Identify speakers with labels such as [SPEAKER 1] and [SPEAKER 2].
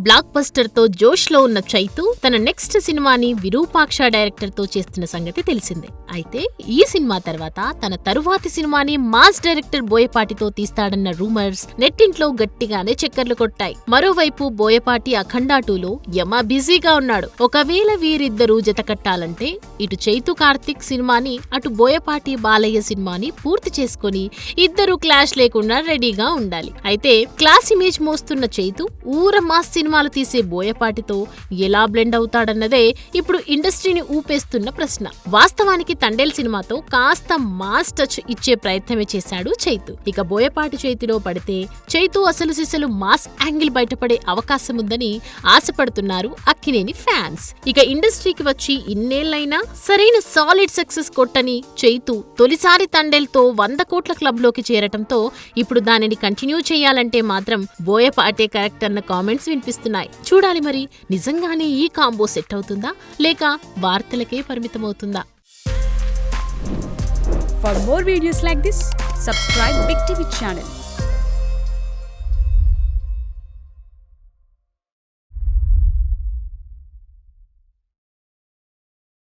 [SPEAKER 1] Block buster తో జోష్ లో ఉన్న చైతు తన నెక్స్ట్ సినిమాని విరూపాక్ష డైరెక్టర్ తో చేస్తున్న సంగతి తెలిసిందే. అయితే ఈ సినిమా తర్వాత తన తరువాతి సినిమాని మాస్ డైరెక్టర్ బోయపాటితో తీస్తాడన్న రూమర్స్ నెట్టింట్లో గట్టిగానే చక్కర్లు కొట్టాయి. మరోవైపు బోయపాటి అఖండ 2లో యమ బిజీగా ఉన్నాడు. ఒకవేళ వీరిద్దరూ జత కట్టాలంటే ఇటు చైతు కార్తిక్ సినిమాని అటు బోయపాటి బాలయ్య సినిమాని పూర్తి చేసుకుని ఇద్దరు క్లాష్ లేకుండా రెడీగా ఉండాలి. అయితే క్లాస్ ఇమేజ్ మోస్తున్న చైతు ఊర మాస్ సినిమాలు తీసే బోయపాటితో ఎలా బ్లెండ్ అవుతాడన్నదే ఇప్పుడు ఇండస్ట్రీని ఊపేస్తున్న ప్రశ్న. వాస్తవానికి తండేల్ సినిమాతో కాస్త మాస్ టచ్ ఇచ్చే ప్రయత్నమే చేశాడు చైతు. ఇక బోయపాటి చేతిలో పడితే చైతు అసలు సిసలు మాస్ యాంగిల్ బయటపడే అవకాశం ఉందని ఆశపడుతున్నారు అక్కినేని ఫ్యాన్స్. ఇక ఇండస్ట్రీకి వచ్చి ఇన్నేళ్లైనా సరైన సాలిడ్ సక్సెస్ కొట్టని చైతు తొలిసారి తండేల్తో 100 కోట్ల క్లబ్ లోకి చేరటంతో ఇప్పుడు దానిని కంటిన్యూ చేయాలంటే మాత్రం బోయపాటే కరెక్ట్ అన్న కామెంట్స్ వినిపిస్తున్నాయి. చూడాలి మరి నిజంగానే ఈ కాంబో సెట్ అవుతుందా లేక వార్తలకే పరిమితమవుతుందా?
[SPEAKER 2] For more videos like this, subscribe Big TV channel.